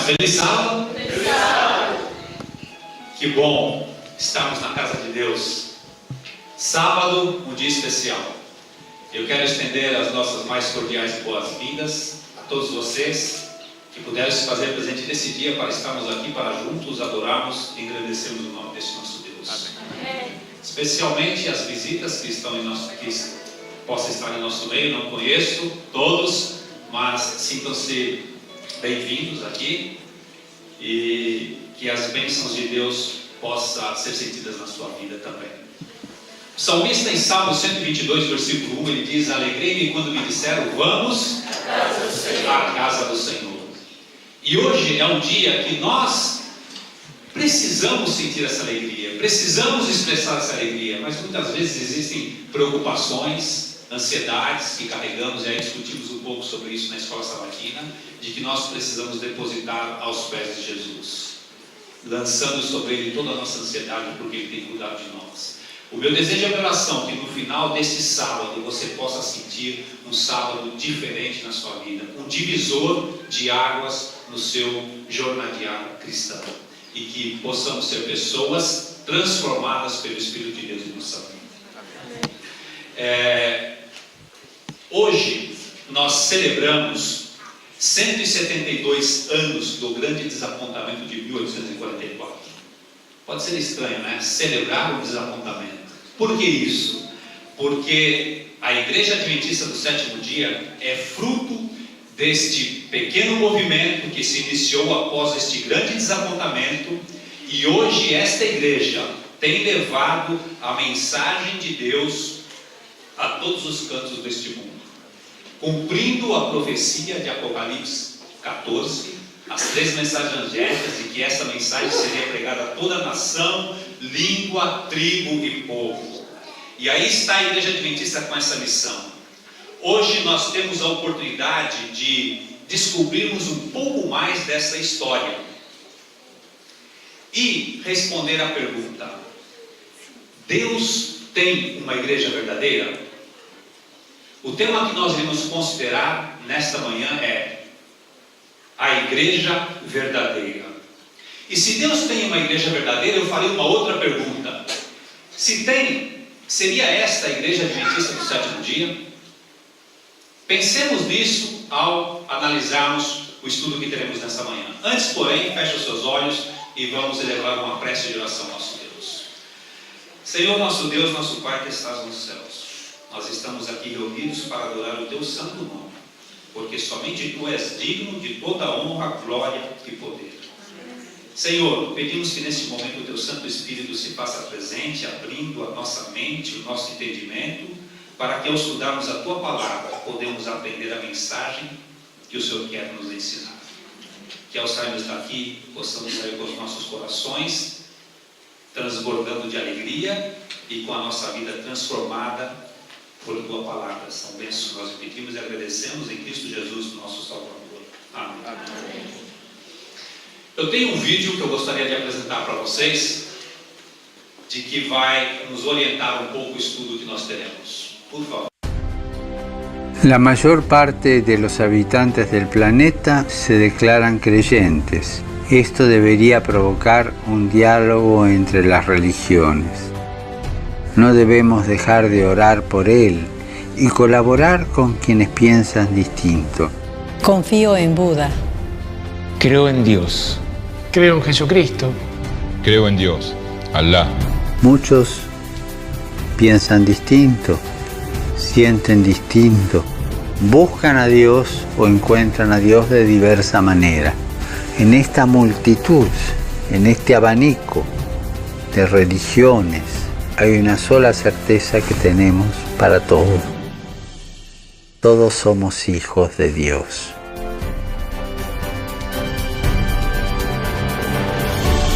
mais. Feliz sábado. Feliz sábado. Que bom estarmos na casa de Deus. Sábado, um dia especial. Eu quero estender as nossas mais cordiais boas-vindas a todos vocês que puderam se fazer presente nesse dia para estarmos aqui, para juntos adorarmos e engrandecermos o nome desse nosso Deus. Amém. Especialmente as visitas que estão que possam estar em nosso meio. Não conheço todos, mas sintam-se bem-vindos aqui e que as bênçãos de Deus possam ser sentidas na sua vida também. O salmista em Salmo 122, versículo 1, ele diz: alegrei-me quando me disseram, vamos à casa do Senhor. E hoje é um dia que nós precisamos sentir essa alegria, precisamos expressar essa alegria, mas muitas vezes existem preocupações, ansiedades que carregamos, e aí discutimos um pouco sobre isso na escola sabatina, de que nós precisamos depositar aos pés de Jesus, lançando sobre Ele toda a nossa ansiedade, porque Ele tem cuidado de nós. O meu desejo é a oração, que no final desse sábado você possa sentir um sábado diferente na sua vida, um divisor de águas no seu jornada cristão, e que possamos ser pessoas transformadas pelo Espírito de Deus em nossa vida. Hoje nós celebramos 172 anos do grande desapontamento de 1844. Pode ser estranho, né? Celebrar o desapontamento. Por que isso? Porque a Igreja Adventista do Sétimo Dia é fruto deste pequeno movimento que se iniciou após este grande desapontamento, e hoje esta igreja tem levado a mensagem de Deus a todos os cantos deste mundo, cumprindo a profecia de Apocalipse 14, as 3 mensagens angélicas, de que essa mensagem seria pregada a toda a nação, língua, tribo e povo. E aí está a Igreja Adventista com essa missão. Hoje nós temos a oportunidade de descobrirmos um pouco mais dessa história e responder à pergunta: Deus tem uma igreja verdadeira? O tema que nós iremos considerar nesta manhã é a igreja verdadeira. E se Deus tem uma igreja verdadeira, eu farei uma outra pergunta: se tem, seria esta a Igreja Adventista do Sétimo Dia? Pensemos nisso ao analisarmos o estudo que teremos nessa manhã. Antes, porém, feche os seus olhos e vamos elevar uma prece de oração ao nosso Deus. Senhor, nosso Deus, nosso Pai que estás nos céus, nós estamos aqui reunidos para adorar o teu santo nome, porque somente tu és digno de toda honra, glória e poder. Senhor, pedimos que neste momento o teu Santo Espírito se faça presente, abrindo a nossa mente, o nosso entendimento, para que ao estudarmos a tua palavra, podemos aprender a mensagem que o Senhor quer nos ensinar. Que ao sairmos daqui, possamos sair com os nossos corações transbordando de alegria e com a nossa vida transformada por tua palavra. São bênçãos que nós pedimos e agradecemos em Cristo Jesus, nosso Salvador. Amém. Amém. Eu tenho um vídeo que eu gostaria de apresentar para vocês, de que vai nos orientar um pouco o estudo que nós teremos. Por favor. La mayor parte de los habitantes del planeta se declaran creyentes. Esto debería provocar un diálogo entre las religiones. No debemos dejar de orar por él y colaborar con quienes piensan distinto. Confío en Buda. Creo en Dios. Creo en Jesucristo. Creo en Dios, Alá. Muchos piensan distinto, sienten distinto, buscan a Dios o encuentran a Dios de diversa manera. En esta multitud, en este abanico de religiones, hay una sola certeza que tenemos para todos. Todos somos hijos de Dios.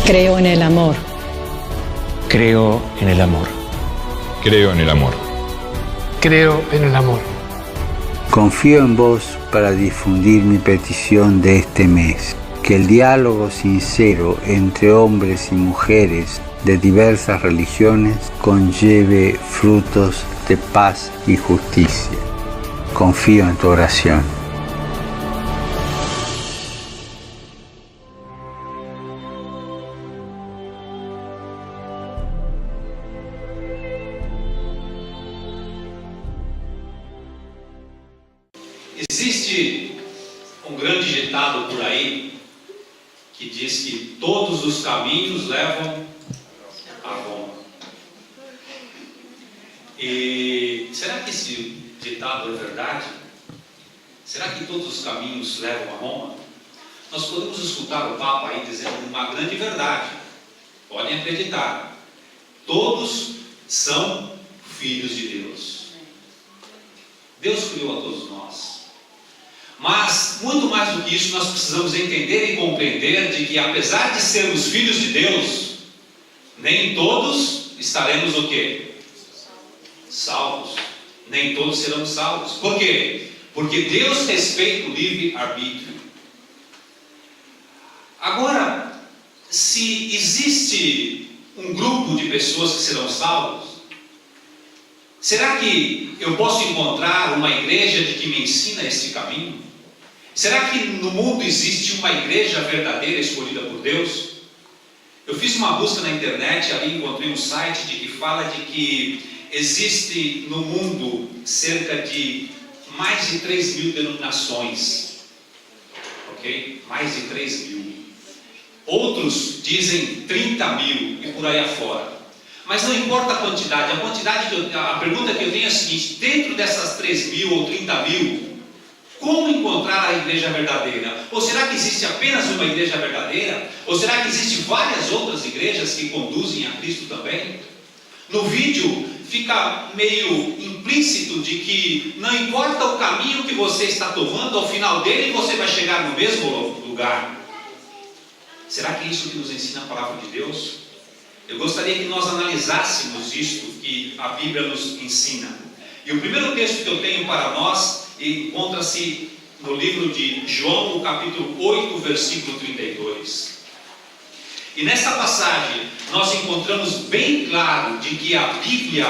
Creo en el amor. Creo en el amor. Creo en el amor. Creo en el amor. Confío en vos para difundir mi petición de este mes. Que el diálogo sincero entre hombres y mujeres de diversas religiones conlleve frutos de paz y justicia. Confío en tu oración. Existe um grande ditado por aí que diz que todos os caminhos levam a Roma. E será que esse ditado é verdade? Será que todos os caminhos levam a Roma? Nós podemos escutar o Papa aí dizendo uma grande verdade. Podem acreditar. Todos são filhos de Deus. Deus criou a todos nós. Mas, muito mais do que isso, nós precisamos entender e compreender de que, apesar de sermos filhos de Deus, nem todos estaremos o quê? Salvos. Nem todos serão salvos. Por quê? Porque Deus respeita o livre-arbítrio. Agora, se existe um grupo de pessoas que serão salvos, será que eu posso encontrar uma igreja de que me ensina este caminho? Será que no mundo existe uma igreja verdadeira escolhida por Deus? Eu fiz uma busca na internet, ali encontrei um site de que fala de que existe no mundo cerca de mais de 3.000 denominações. Ok? Mais de 3.000. Outros dizem 30.000 e por aí afora. Mas não importa a quantidade. A pergunta que eu tenho é a seguinte: dentro dessas 3.000 ou 30.000, como encontrar a igreja verdadeira? Ou será que existe apenas uma igreja verdadeira? Ou será que existem várias outras igrejas que conduzem a Cristo também? No vídeo fica meio implícito de que não importa o caminho que você está tomando, ao final dele você vai chegar no mesmo lugar. Será que é isso que nos ensina a palavra de Deus? Eu gostaria que nós analisássemos isto que a Bíblia nos ensina. E o primeiro texto que eu tenho para nós encontra-se no livro de João, no capítulo 8, versículo 32. E nessa passagem nós encontramos bem claro de que a Bíblia,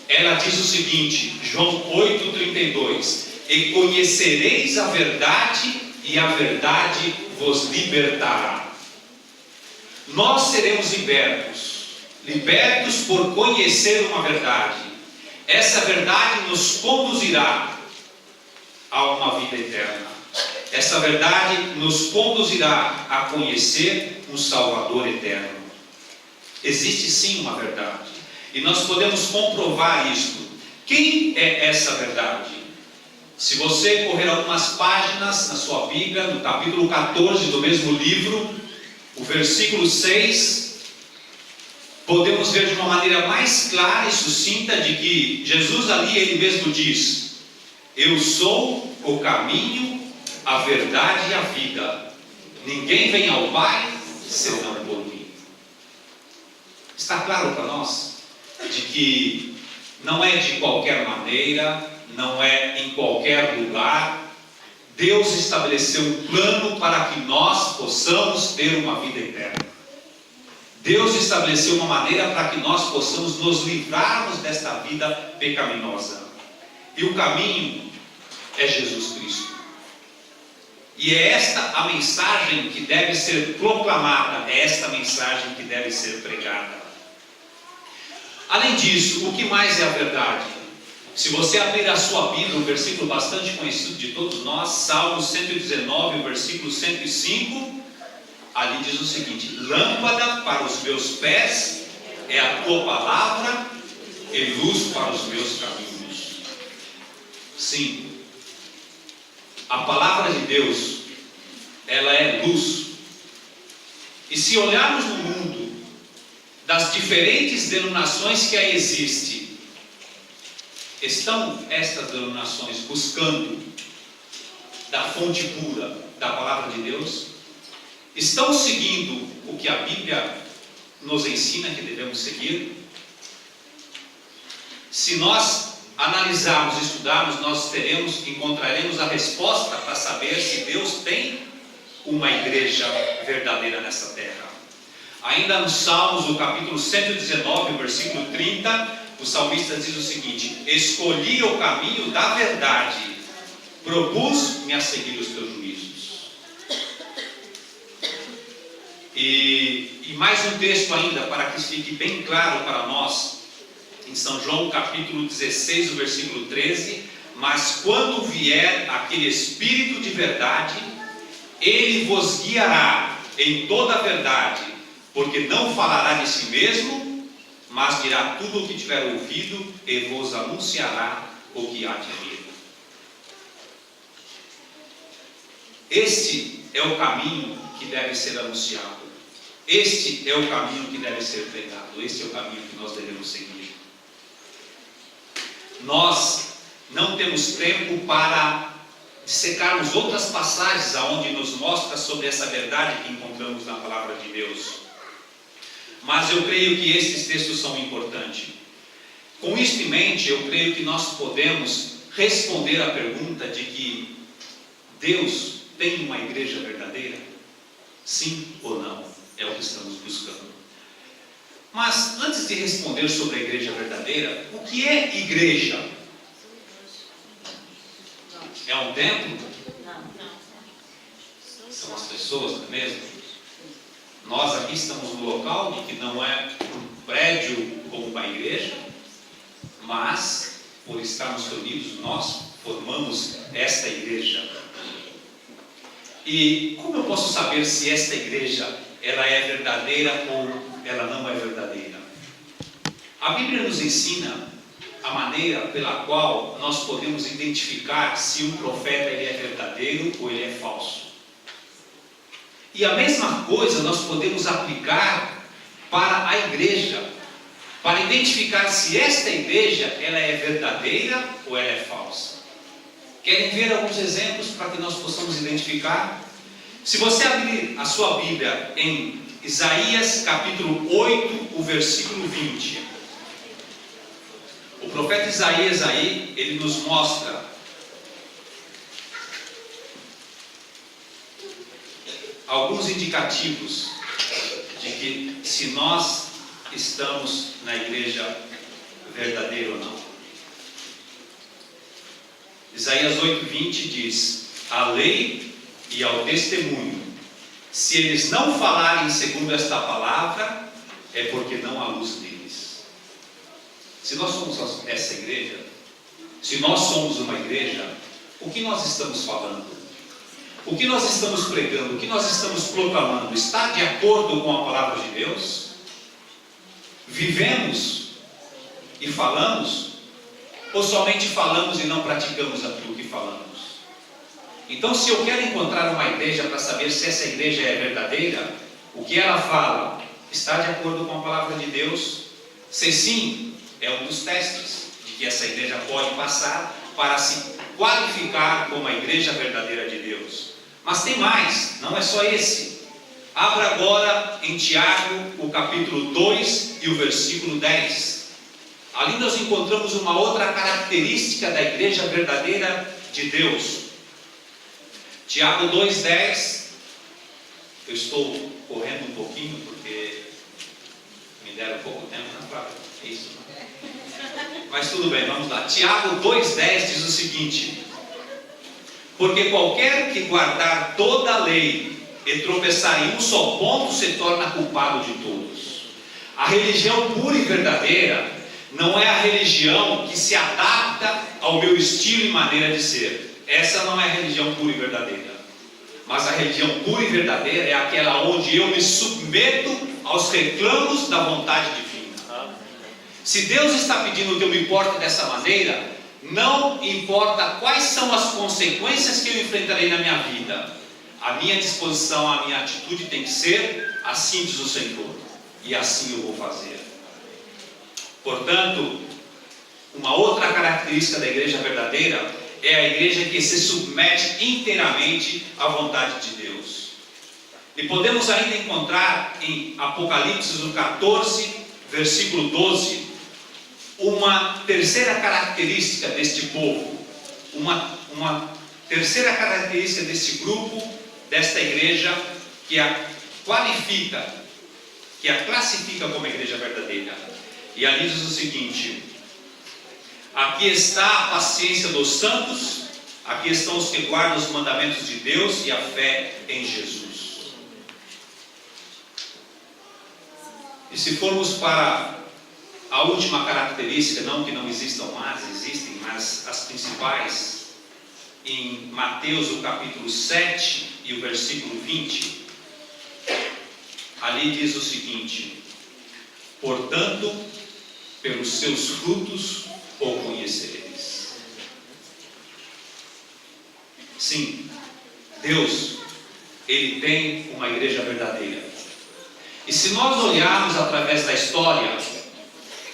ela diz o seguinte, João 8, 32: e conhecereis a verdade, e a verdade vos libertará. Nós seremos libertos por conhecer uma verdade. Essa verdade nos conduzirá a uma vida eterna. Essa verdade nos conduzirá a conhecer um Salvador eterno. Existe sim uma verdade, e nós podemos comprovar isto. Quem é essa verdade? Se você correr algumas páginas na sua Bíblia, no capítulo 14 do mesmo livro, o versículo 6, podemos ver de uma maneira mais clara e sucinta de que Jesus ali, ele mesmo diz: eu sou o caminho, a verdade e a vida. Ninguém vem ao Pai senão por mim. Está claro para nós de que não é de qualquer maneira, não é em qualquer lugar. Deus estabeleceu um plano para que nós possamos ter uma vida eterna. Deus estabeleceu uma maneira para que nós possamos nos livrarmos desta vida pecaminosa. E o caminho é Jesus Cristo. E é esta a mensagem que deve ser proclamada, é esta mensagem que deve ser pregada. Além disso, o que mais é a verdade? Se você abrir a sua Bíblia, um versículo bastante conhecido de todos nós, Salmo 119, versículo 105, ali diz o seguinte: lâmpada para os meus pés é a tua palavra e luz para os meus caminhos. Sim, a palavra de Deus, ela é luz. E se olharmos no mundo, das diferentes denominações que aí existem, estão estas denominações buscando da fonte pura da palavra de Deus? Estão seguindo o que a Bíblia nos ensina que devemos seguir? Se nós analisarmos e estudarmos, nós encontraremos a resposta para saber se Deus tem uma igreja verdadeira nessa terra. Ainda no Salmos, no capítulo 119, versículo 30, o salmista diz o seguinte: escolhi o caminho da verdade, propus-me a seguir os teus juízos. E mais um texto ainda, para que isso fique bem claro para nós, em São João capítulo 16, o versículo 13, Mas quando vier aquele Espírito de verdade, ele vos guiará em toda a verdade, porque não falará de si mesmo, mas dirá tudo o que tiver ouvido e vos anunciará o que há de vir. Este é o caminho que deve ser anunciado. Este é o caminho que deve ser pregado. Este é o caminho que nós devemos seguir. Nós não temos tempo para dissecarmos outras passagens aonde nos mostra sobre essa verdade que encontramos na palavra de Deus. Mas eu creio que esses textos são importantes. Com isso em mente, eu creio que nós podemos responder à pergunta de que Deus tem uma igreja verdadeira? Sim ou não? É o que estamos buscando. Mas antes de responder sobre a igreja verdadeira, o que é igreja? É um templo? São as pessoas, não é mesmo? Nós aqui estamos no local de que não é um prédio como uma igreja, mas por estarmos reunidos, nós formamos esta igreja. E como eu posso saber se esta igreja ela é verdadeira ou ela não é verdadeira? A Bíblia nos ensina a maneira pela qual nós podemos identificar se um profeta ele é verdadeiro ou ele é falso. E a mesma coisa nós podemos aplicar para a igreja, para identificar se esta igreja ela é verdadeira ou ela é falsa. Querem ver alguns exemplos para que nós possamos identificar? Se você abrir a sua Bíblia em Isaías capítulo 8, o versículo 20. O profeta Isaías aí, ele nos mostra alguns indicativos de que se nós estamos na igreja verdadeira ou não. Isaías 8:20 diz: a lei e ao testemunho, se eles não falarem segundo esta palavra, é porque não há luz neles. Se nós somos essa igreja, se nós somos uma igreja, o que nós estamos falando? O que nós estamos pregando? O que nós estamos proclamando? Está de acordo com a palavra de Deus? Vivemos e falamos? Ou somente falamos e não praticamos aquilo que falamos? Então, se eu quero encontrar uma igreja para saber se essa igreja é verdadeira, o que ela fala está de acordo com a palavra de Deus? Se sim, é um dos testes de que essa igreja pode passar para se qualificar como a igreja verdadeira de Deus. Mas tem mais, não é só esse. Abra agora em Tiago, o capítulo 2 e o versículo 10. Ali nós encontramos uma outra característica da igreja verdadeira de Deus. Tiago 2:10. Eu estou correndo um pouquinho porque me deram pouco tempo na prova. É isso, não? Mas tudo bem, vamos lá. Tiago 2:10 diz o seguinte: porque qualquer que guardar toda a lei e tropeçar em um só ponto se torna culpado de todos. A religião pura e verdadeira não é a religião que se adapta ao meu estilo e maneira de ser. Essa não é a religião pura e verdadeira. Mas a religião pura e verdadeira é aquela onde eu me submeto aos reclamos da vontade divina. Se Deus está pedindo que eu me porte dessa maneira, não importa quais são as consequências que eu enfrentarei na minha vida, a minha disposição, a minha atitude tem que ser assim diz o Senhor, e assim eu vou fazer. Portanto, uma outra característica da igreja verdadeira é a igreja que se submete inteiramente à vontade de Deus. E podemos ainda encontrar em Apocalipse no 14, versículo 12, uma terceira característica deste povo, uma terceira característica deste grupo, desta igreja, que a qualifica, que a classifica como igreja verdadeira. E ali diz o seguinte: aqui está a paciência dos santos, aqui estão os que guardam os mandamentos de Deus e a fé em Jesus. E se formos para a última característica, não que não existam mais, existem, mas as principais, em Mateus, o capítulo 7 e o versículo 20, ali diz o seguinte: portanto, pelos seus frutos o conhecereis. Sim, Deus, Ele tem uma igreja verdadeira. E se nós olharmos através da história,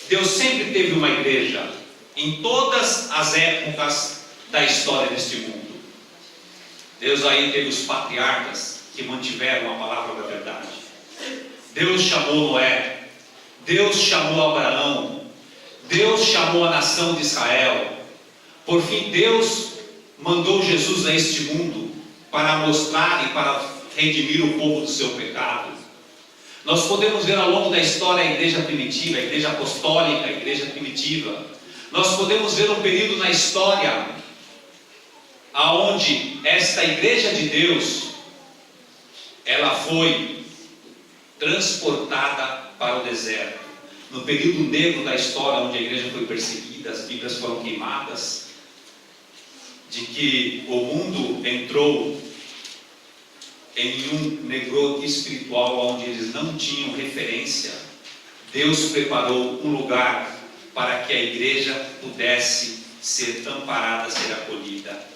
Deus sempre teve uma igreja em todas as épocas da história deste mundo. Deus aí teve os patriarcas que mantiveram a palavra da verdade. Deus chamou Noé, Deus chamou Abraão, Deus chamou a nação de Israel. Por fim, Deus mandou Jesus a este mundo para mostrar e para redimir o povo do seu pecado. Nós podemos ver ao longo da história a igreja primitiva, a igreja apostólica, a igreja primitiva. Nós podemos ver um período na história aonde esta igreja de Deus, ela foi transportada para o deserto. No período negro da história, onde a igreja foi perseguida, as Bíblias foram queimadas, de que o mundo entrou em um negro espiritual onde eles não tinham referência. Deus preparou um lugar para que a igreja pudesse ser amparada, ser acolhida.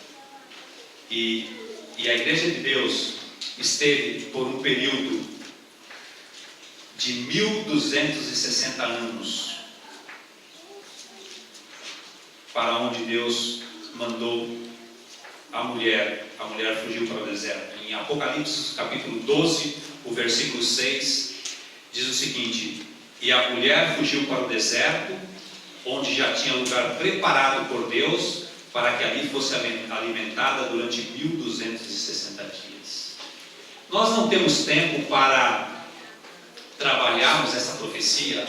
E a igreja de Deus esteve por um período de 1260 anos, para onde Deus mandou a mulher fugiu para o deserto. Em Apocalipse capítulo 12, o versículo 6, diz o seguinte: e a mulher fugiu para o deserto, onde já tinha lugar preparado por Deus, para que ali fosse alimentada durante 1260 dias. Nós não temos tempo para trabalharmos essa profecia,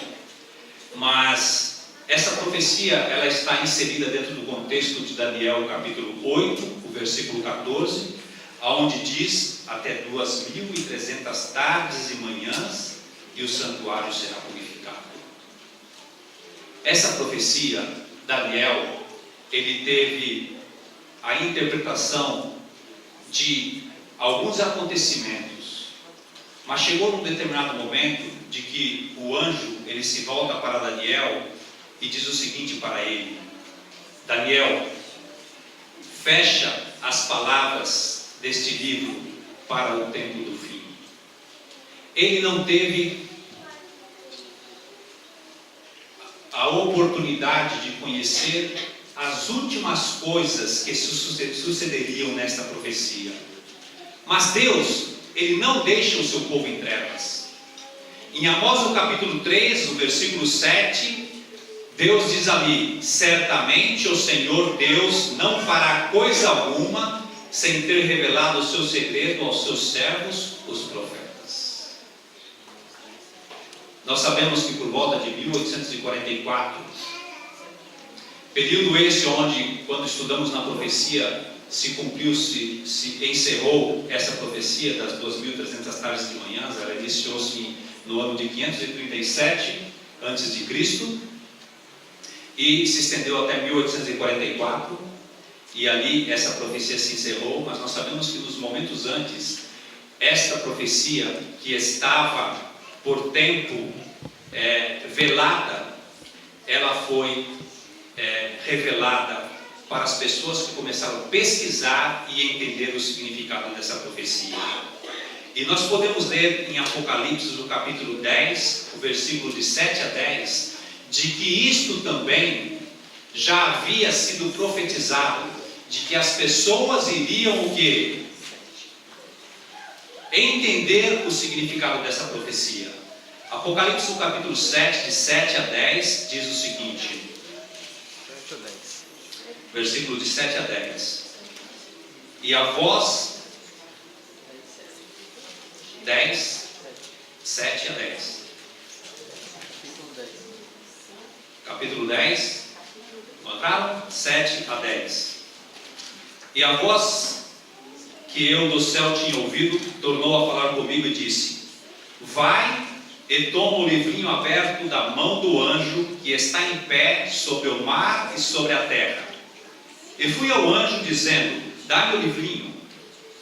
mas essa profecia ela está inserida dentro do contexto de Daniel capítulo 8, o versículo 14, onde diz: até 2.300 tardes e manhãs e o santuário será purificado. Essa profecia, Daniel, ele teve a interpretação de alguns acontecimentos, mas chegou num determinado momento de que o anjo ele se volta para Daniel e diz o seguinte para ele: Daniel, fecha as palavras deste livro para o tempo do fim. Ele não teve a oportunidade de conhecer as últimas coisas que sucederiam nesta profecia. Mas Deus, Ele não deixa o seu povo em trevas. Em Amós, no capítulo 3, no versículo 7, Deus diz ali: certamente o Senhor Deus não fará coisa alguma sem ter revelado o seu segredo aos seus servos, os profetas. Nós sabemos que por volta de 1844, período esse onde, quando estudamos na profecia, se cumpriu, se encerrou essa profecia das 2.300 tardes de manhãs. Ela iniciou-se no ano de 537 a.C. e se estendeu até 1844, e ali essa profecia se encerrou. Mas nós sabemos que nos momentos antes, esta profecia que estava por tempo velada, ela foi revelada para as pessoas que começaram a pesquisar e entender o significado dessa profecia. E nós podemos ler em Apocalipse, no capítulo 10, o versículo de 7 a 10, de que isto também já havia sido profetizado, de que as pessoas iriam o quê? Entender o significado dessa profecia. Apocalipse, no capítulo 7, de 7 a 10, diz o seguinte, versículo de 7 a 10. E a voz 10, 7 a 10. Capítulo 10, encontraram? 7 a 10. E a voz que eu do céu tinha ouvido tornou a falar comigo e disse: vai e tomo o livrinho aberto da mão do anjo que está em pé sobre o mar e sobre a terra. E fui ao anjo dizendo: dá-me o livrinho.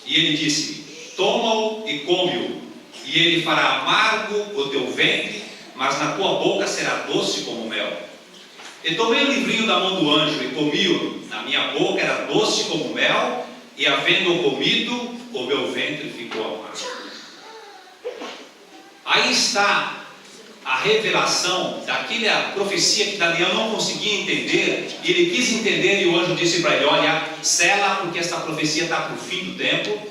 E ele disse: toma-o e come-o, e ele fará amargo o teu ventre, mas na tua boca será doce como mel. E tomei o livrinho da mão do anjo e comi-o. Na minha boca era doce como mel, e havendo comido, o meu ventre ficou amargo. Aí está a revelação daquela profecia que Daniel não conseguia entender, e ele quis entender, e o anjo disse para ele: olha, sela, porque esta profecia está para o fim do tempo.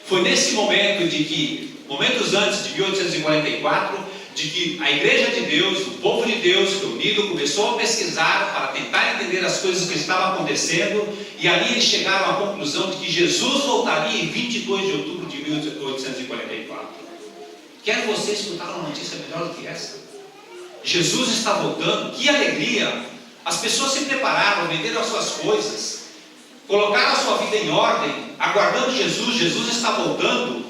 Foi nesse momento de que, momentos antes de 1844, de que a igreja de Deus, o povo de Deus reunido, começou a pesquisar para tentar entender as coisas que estavam acontecendo, e ali eles chegaram à conclusão de que Jesus voltaria em 22 de outubro de 1844. Quer você escutar uma notícia melhor do que essa? Jesus está voltando, que alegria! As pessoas se prepararam, venderam as suas coisas, colocaram a sua vida em ordem, aguardando Jesus. Jesus está voltando.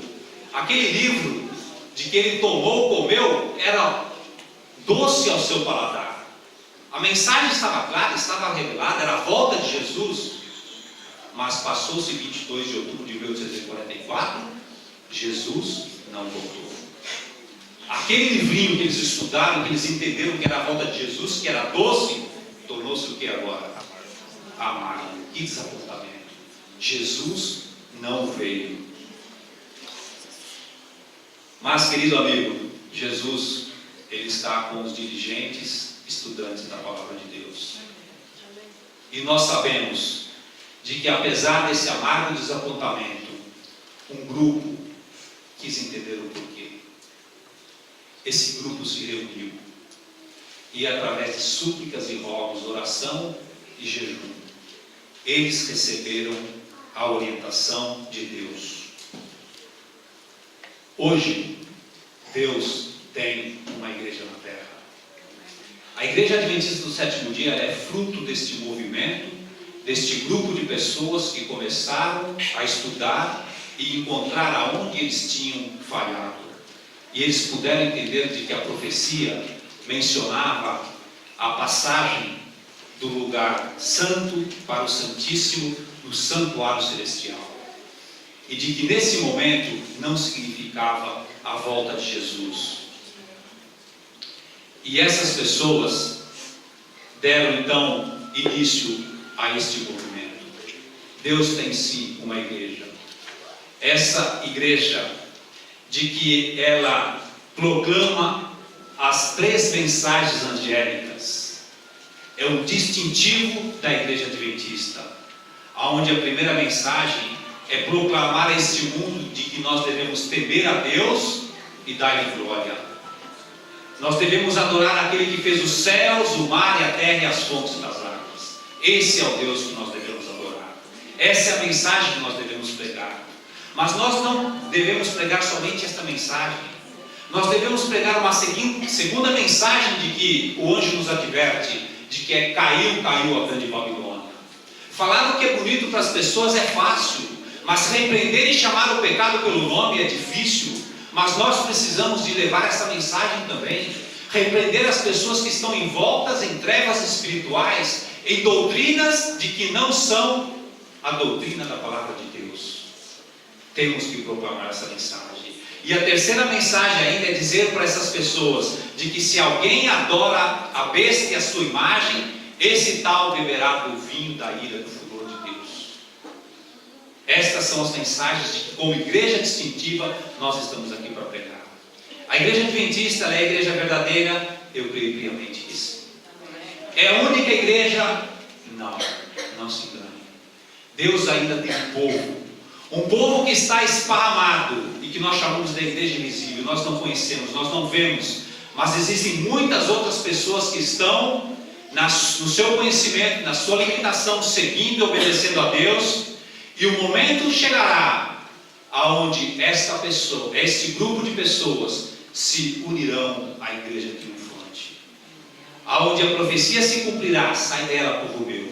Aquele livro de que ele tomou, comeu, era doce ao seu paladar. A mensagem estava clara, estava revelada, era a volta de Jesus. Mas passou-se 22 de outubro de 1844, Jesus não voltou. Aquele livrinho que eles estudaram, que eles entenderam que era a volta de Jesus, que era doce, tornou-se o que agora? Amargo. Que desapontamento. Jesus não veio. Mas, querido amigo, Jesus, ele está com os dirigentes, estudantes da palavra de Deus. E nós sabemos de que, apesar desse amargo desapontamento, um grupo quis entender o porquê. Esse grupo se reuniu e, através de súplicas e rogos, oração e jejum, eles receberam a orientação de Deus. Hoje, Deus tem uma igreja na terra. A Igreja Adventista do Sétimo Dia é fruto deste movimento, deste grupo de pessoas que começaram a estudar e encontrar aonde eles tinham falhado. E eles puderam entender de que a profecia mencionava a passagem do lugar santo para o santíssimo, do santuário celestial. E de que nesse momento não significava a volta de Jesus. E essas pessoas deram então início a este movimento. Deus tem sim uma igreja. Essa igreja de que ela proclama as 3 mensagens angélicas. É o distintivo da igreja adventista, onde a primeira mensagem é proclamar a este mundo de que nós devemos temer a Deus e dar-lhe glória. Nós devemos adorar aquele que fez os céus, o mar e a terra e as fontes das águas. Esse é o Deus que nós devemos adorar. Essa é a mensagem que nós devemos pregar. Mas nós não devemos pregar somente esta mensagem. Nós devemos pregar uma segunda mensagem de que o anjo nos adverte, de que caiu a grande Babilônia. Falar o que é bonito para as pessoas é fácil, mas repreender e chamar o pecado pelo nome é difícil. Mas nós precisamos de levar essa mensagem também. Repreender as pessoas que estão envoltas em trevas espirituais, em doutrinas de que não são a doutrina da palavra de Deus. Temos que proclamar essa mensagem. E a terceira mensagem ainda é dizer para essas pessoas de que se alguém adora a besta e a sua imagem, esse tal beberá do vinho da ira do furor de Deus. Estas são as mensagens de que, como igreja distintiva, nós estamos aqui para pregar. A igreja adventista é a igreja verdadeira? Eu creio piamente que sim. É a única igreja? Não se engane. Deus ainda tem um povo que está esparramado e que nós chamamos de igreja invisível. Nós não conhecemos, nós não vemos, mas existem muitas outras pessoas que estão no seu conhecimento, na sua limitação, seguindo e obedecendo a Deus, e o momento chegará aonde este grupo de pessoas se unirão à igreja triunfante, aonde a profecia se cumprirá. Sai dela, povo meu.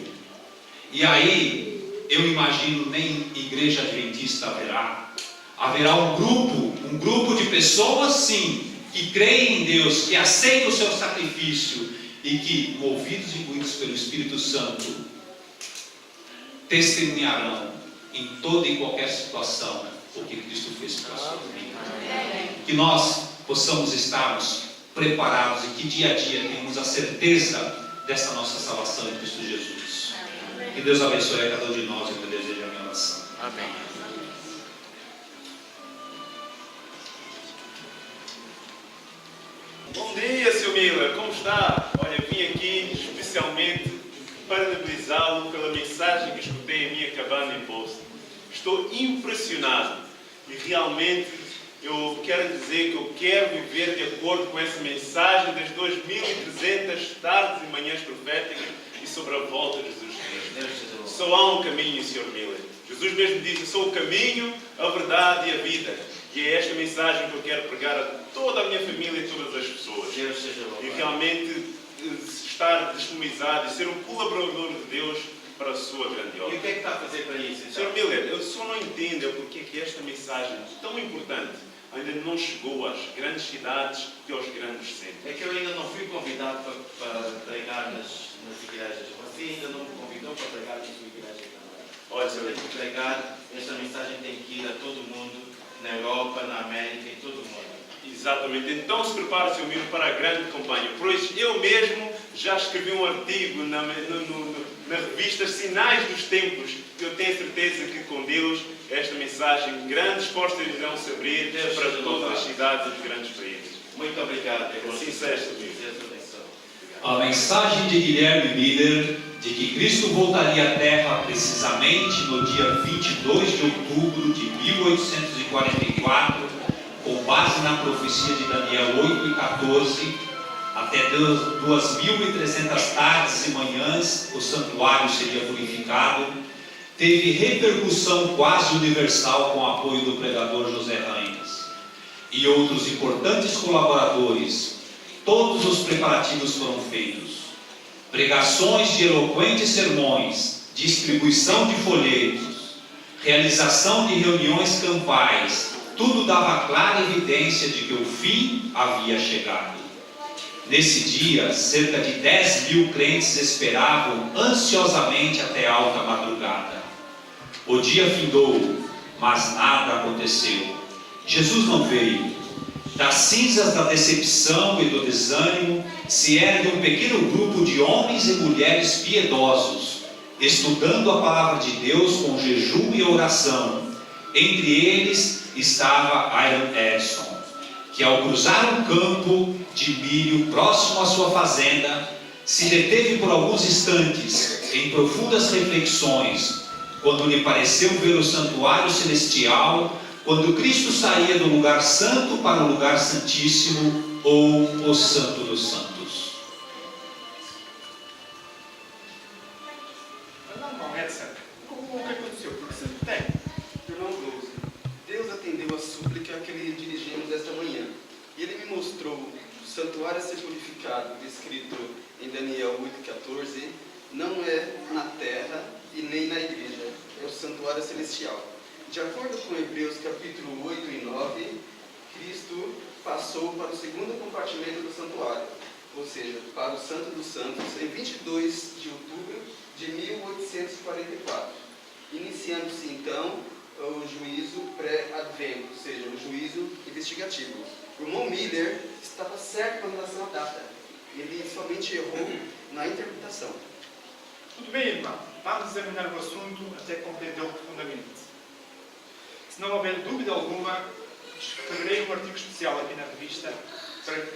E aí eu imagino nem igreja adventista haverá um grupo de pessoas sim, que creem em Deus, que aceitam o seu sacrifício e que, movidos e imbuídos pelo Espírito Santo, testemunharão em toda e qualquer situação o que Cristo fez por sua vida. Que nós possamos estarmos preparados e que dia a dia tenhamos a certeza dessa nossa salvação em Cristo Jesus. Que Deus abençoe a cada um de nós, eu desejo a minha oração. Amém. Bom dia, Sr. Miller, como está? Olha, vim aqui especialmente parabenizá-lo pela mensagem que escutei em minha cabana em Boston. Estou impressionado e realmente eu quero dizer que eu quero viver de acordo com essa mensagem das 2.300 tardes e manhãs proféticas e sobre a volta de Jesus Cristo. Só há um caminho, Sr. Miller. Jesus mesmo disse: eu sou o caminho, a verdade e a vida. E é esta mensagem que eu quero pregar a toda a minha família e todas as pessoas. E realmente estar disponibilizado e ser um colaborador de Deus para a sua grande obra. E o que é que está a fazer para isso? Sr. Miller, eu só não entendo porque é que esta mensagem tão importante ainda não chegou às grandes cidades e aos grandes centros. É que eu ainda não fui convidado para pregar nas igrejas. Você ainda não me convidou para pregar na sua igreja também. Olha, eu tenho que pregar, esta mensagem tem que ir a todo mundo, na Europa, na América e todo mundo. Exatamente. Então se prepare, Sr. Miller, para a grande campanha. Pois eu mesmo já escrevi um artigo na revista Sinais dos Tempos. Eu tenho certeza que com Deus esta mensagem, grandes portas irão se abrir para todas as cidades e os grandes países. Muito obrigado. Assim seja, A mensagem de Guilherme Miller de que Cristo voltaria à Terra precisamente no dia 22 de outubro de 1844, com base na profecia de Daniel 8:14, até 2.300 tardes e manhãs o santuário seria purificado, teve repercussão quase universal com o apoio do pregador José Raines e outros importantes colaboradores. Todos os preparativos foram feitos. Pregações de eloquentes sermões, distribuição de folhetos, realização de reuniões campais, tudo dava clara evidência de que o fim havia chegado. Nesse dia, cerca de 10.000 crentes esperavam ansiosamente até alta madrugada. O dia findou, mas nada aconteceu. Jesus não veio. Das cinzas da decepção e do desânimo se ergue um pequeno grupo de homens e mulheres piedosos, estudando a palavra de Deus com jejum e oração. Entre eles estava Iron Edson, que ao cruzar um campo de milho próximo à sua fazenda, se deteve por alguns instantes em profundas reflexões, quando lhe pareceu ver o santuário celestial, quando Cristo saía do lugar santo para o lugar santíssimo, ou o santo dos santos. Não, Edson, o que aconteceu? Por que você não tem? Irmão Rose, Deus atendeu a súplica que lhe dirigimos esta manhã. E Ele me mostrou o santuário a ser purificado, descrito em Daniel 8:14, não é na terra e nem na igreja, é o santuário celestial. De acordo com Hebreus capítulo 8 e 9, Cristo passou para o segundo compartimento do santuário, ou seja, para o Santo dos Santos, em 22 de outubro de 1844, iniciando-se então o juízo pré-advento, ou seja, o juízo investigativo. O irmão Miller estava certo com relação à data, ele somente errou na interpretação. Tudo bem, irmão. Vamos examinar o assunto até compreendê-lo profundamente. Se não houver dúvida alguma, escreverei um artigo especial aqui na revista para que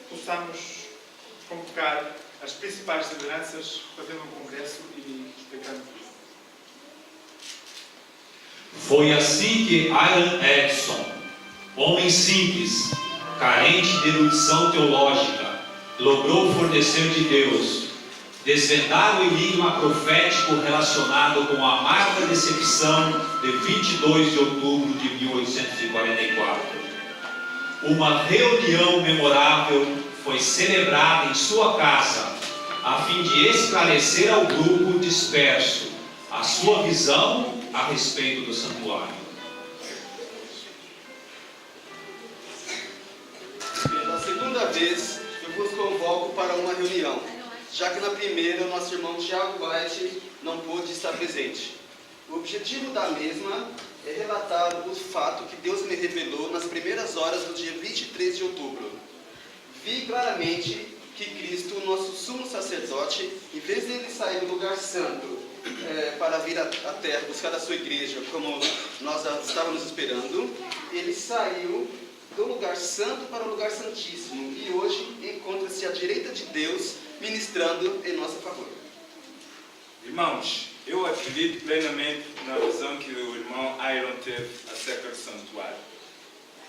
possamos convocar as principais lideranças, fazendo um congresso e explicando tudo. Foi assim que Iron Edson, homem simples, carente de erudição teológica, logrou fornecer de Deus, desvendar o enigma profético relacionado com a amarga decepção de 22 de outubro de 1844. Uma reunião memorável foi celebrada em sua casa, a fim de esclarecer ao grupo disperso a sua visão a respeito do santuário. Pela vez, eu vos convoco para uma reunião, já que na primeira o nosso irmão Tiago White não pôde estar presente. O objetivo da mesma é relatar o fato que Deus me revelou nas primeiras horas do dia 23 de outubro. Vi claramente que Cristo, nosso sumo sacerdote, em vez de ele sair do lugar santo para vir à terra buscar a sua igreja, como nós estávamos esperando, ele saiu do lugar santo para o lugar santíssimo e hoje encontra-se à direita de Deus, ministrando em nosso favor. Irmãos, eu acredito plenamente na visão que o irmão Iron teve acerca do santuário.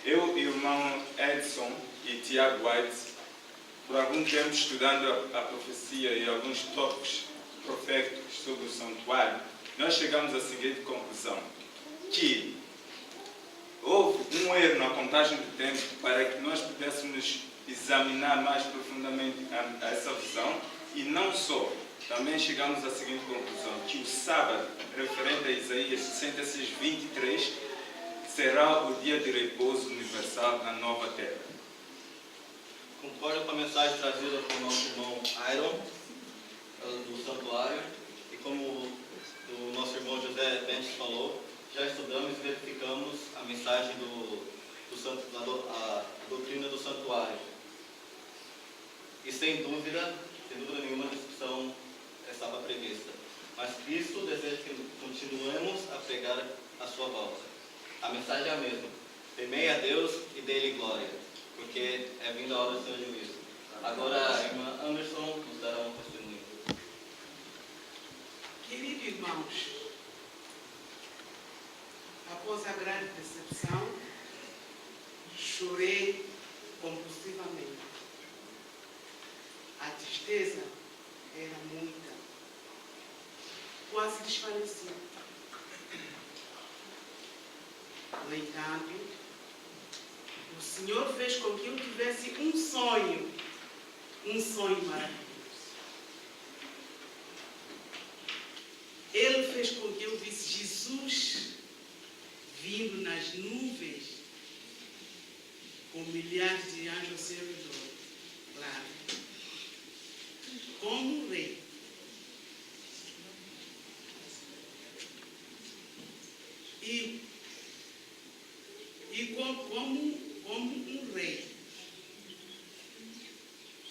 Eu e o irmão Edson e Tiago White, por algum tempo estudando a profecia e alguns tópicos proféticos sobre o santuário, nós chegamos à seguinte conclusão, que houve um erro na contagem do tempo para que nós pudéssemos examinar mais profundamente essa visão e não só. Também chegamos à seguinte conclusão, que o sábado, referente a Isaías 66:23, será o dia de repouso universal na nova terra. Concordo com a mensagem trazida pelo nosso irmão Iron, do santuário, e como o nosso irmão José Bentes falou, já estudamos e verificamos a mensagem a doutrina do santuário. E sem dúvida nenhuma, a discussão estava prevista. Mas Cristo deseja que continuemos a pregar a sua volta. A mensagem é a mesma. Temei a Deus e dê-lhe glória, porque é vindo a hora do seu juízo. Agora a irmã Anderson nos dará um testemunho. Queridos irmãos, após a grande decepção, chorei compulsivamente. A tristeza era muita, quase desfalecia. No entanto, o Senhor fez com que eu tivesse um sonho maravilhoso. Ele fez com que eu visse Jesus vindo nas nuvens, com milhares de anjos ao seu redor, claro, como um rei. E como um rei,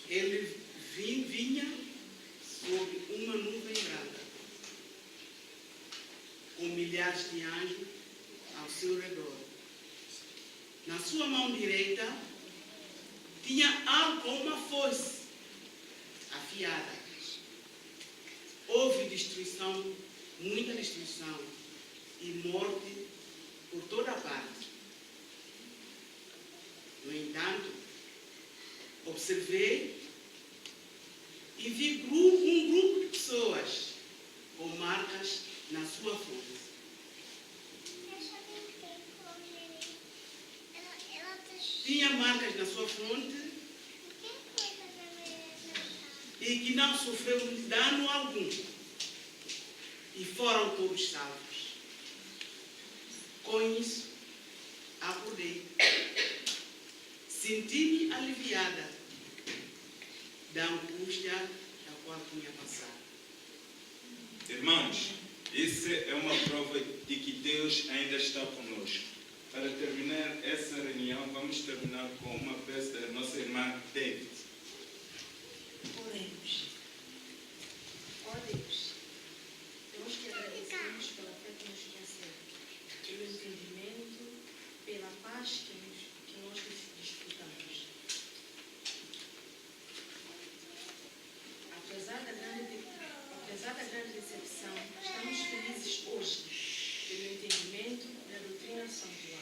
ele vinha sob uma nuvem branca, com milhares de anjos ao seu redor. Na sua mão direita tinha algo como uma foice afiada. Houve destruição, muita destruição e morte por toda a parte. No entanto, observei e vi um grupo de pessoas com marcas na sua fronte. Tinha marcas na sua fronte e que não sofreu dano algum. E foram todos salvos. Com isso, acordei. Senti-me aliviada da angústia da qual tinha passado. Irmãos, isso é uma prova de que Deus ainda está conosco. Para terminar essa reunião, vamos terminar com uma peça da nossa irmã David. Oremos. Ó Deus, nós te agradecemos pela fé que nos concede, pelo entendimento, pela paz que nós desfrutamos. Apesar da grande decepção, estamos felizes hoje pelo entendimento da doutrina do santuário.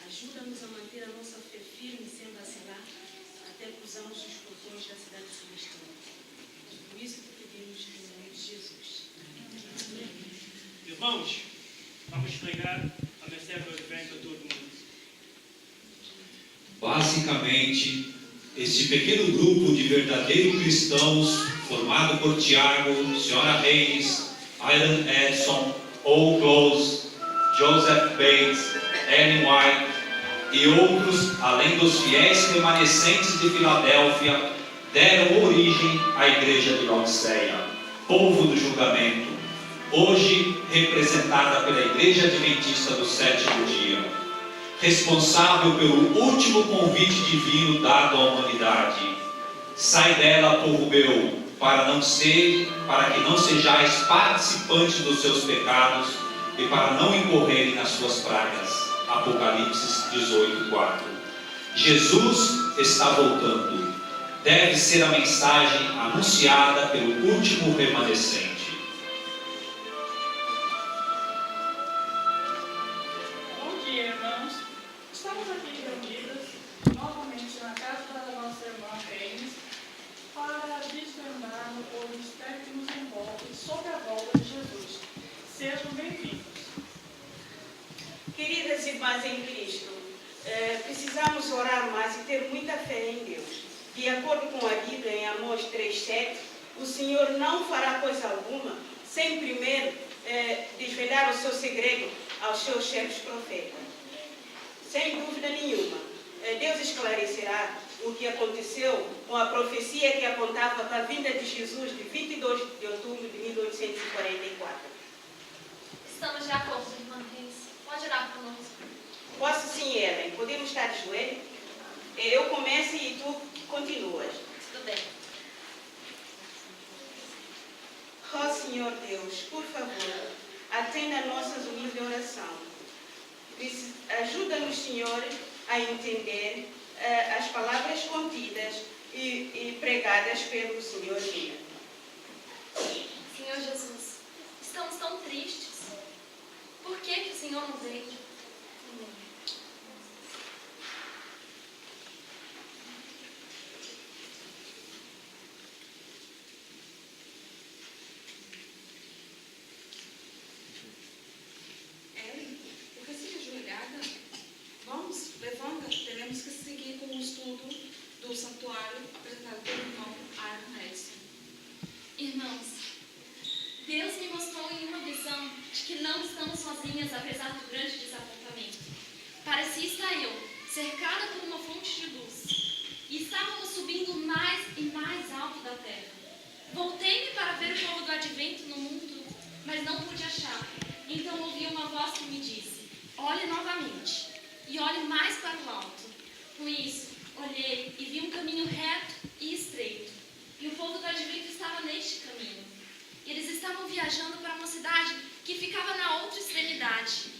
Ajuda-nos a manter a nossa fé firme sem vacilar até cruzarmos os portões da cidade celestial. Por isso te pedimos em nome de Jesus. Irmãos, vamos pregar a mensagem do advento a todo mundo. Basicamente, este pequeno grupo de verdadeiros cristãos, formado por Tiago, Senhora Reis, Iron Edson, O. Close, Joseph Bates, Ellen White e outros, além dos fiéis remanescentes de Filadélfia, deram origem à igreja de Laodiceia, povo do julgamento, hoje representada pela Igreja Adventista do Sétimo Dia, responsável pelo último convite divino dado à humanidade. Sai dela, povo meu, para que não sejais participantes dos seus pecados e para não incorrerem nas suas pragas. Apocalipse 18:4. Jesus está voltando. Deve ser a mensagem anunciada pelo último remanescente. Bom dia, irmãos. Estamos aqui reunidos novamente na casa da nossa irmã Reines para desvendar o mistério que nos envolve sobre a volta de Jesus. Sejam bem-vindos. Queridas irmãs em Cristo, precisamos orar mais e ter muita fé em Deus. De acordo com a Bíblia, em Amós 3:7, o Senhor não fará coisa alguma sem primeiro desvendar o seu segredo aos seus servos profetas. Sem dúvida nenhuma, Deus esclarecerá o que aconteceu com a profecia que apontava para a vinda de Jesus de 22 de outubro de 1844. Estamos de acordo, irmã Reis. Pode orar conosco. Posso sim, Ellen. Podemos estar de joelho? Eu começo e tu continuas. Tudo bem. Ó Senhor Deus, por favor, atenda a nossa humilde oração. Ajuda-nos, Senhor, a entender as palavras contidas e pregadas pelo Senhor Dia. Senhor Jesus, estamos tão tristes. Por que o Senhor não veio? Ellen, por que se ajoelhada? Vamos, levanta. Teremos que seguir com o estudo do santuário apresentado pelo irmão Aaron Edson. Irmãos, Deus me mostrou em uma visão de que não estamos sozinhas apesar do grande desapontamento. Parecia estar eu, cercada por uma fonte de luz, e estávamos subindo mais e mais alto da terra. Voltei-me para ver o povo do advento no mundo, mas não pude achar. Então ouvi uma voz que me disse: olhe novamente, e olhe mais para o alto. Com isso, olhei e vi um caminho reto e estreito, e o povo do advento estava neste caminho. Eles estavam viajando para uma cidade que ficava na outra extremidade.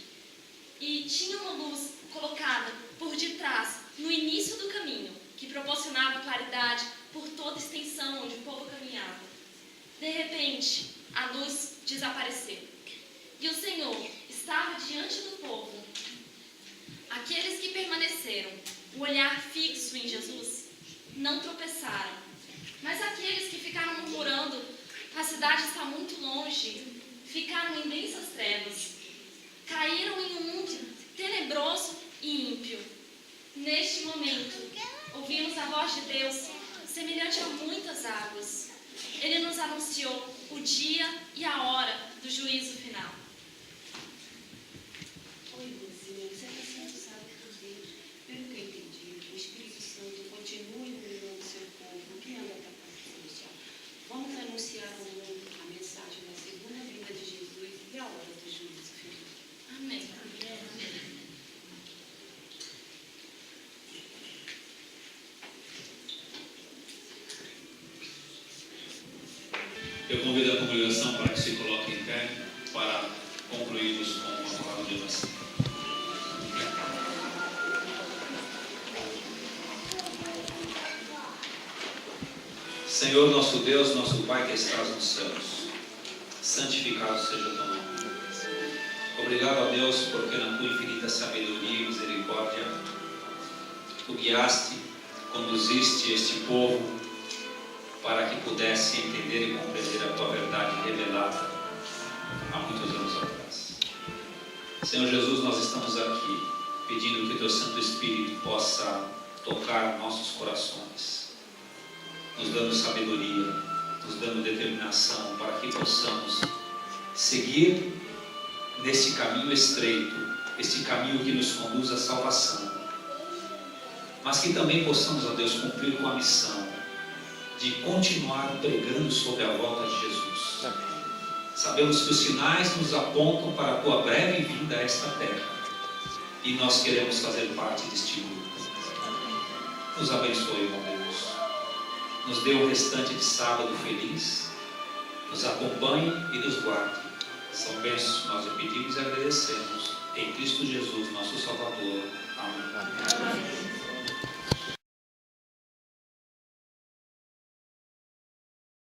E tinha uma luz colocada por detrás, no início do caminho, que proporcionava claridade por toda a extensão onde o povo caminhava. De repente, a luz desapareceu. E o Senhor estava diante do povo. Aqueles que permaneceram, o olhar fixo em Jesus, não tropeçaram. Mas aqueles que ficaram murmurando: a cidade está muito longe, ficaram em densas trevas. Caíram em um mundo tenebroso e ímpio. Neste momento, ouvimos a voz de Deus, semelhante a muitas águas. Ele nos anunciou o dia e a hora do juízo final. Oi, Luzinha, você está sendo usada por Deus. Pelo que eu entendi, o Espírito Santo continua iluminando seu povo, o que anda para a parte celestial. Vamos anunciar ao mundo a mensagem da segunda vinda de Jesus e a hora do juízo final. Amém. Eu convido a congregação para que se coloque em pé para concluirmos com uma palavra de oração. Senhor, nosso Deus, nosso Pai que estás nos céus, santificado seja o teu nome. Obrigado a Deus porque na tua infinita sabedoria e misericórdia tu guiaste, conduziste este povo para que pudesse entender e compreender a tua verdade revelada há muitos anos atrás. Senhor Jesus, nós estamos aqui pedindo que o teu Santo Espírito possa tocar nossos corações, nos dando sabedoria, nos dando determinação para que possamos seguir nesse caminho estreito, este caminho que nos conduz à salvação, mas que também possamos, ó Deus, cumprir com a missão de continuar pregando sobre a volta de Jesus. Sabemos que os sinais nos apontam para a tua breve vinda a esta terra, e nós queremos fazer parte deste grupo. Nos abençoe, ó Deus. Nos dê o restante de sábado feliz, nos acompanhe e nos guarde. São bênçãos que nós lhe pedimos e agradecemos. Em Cristo Jesus, nosso Salvador. Amém.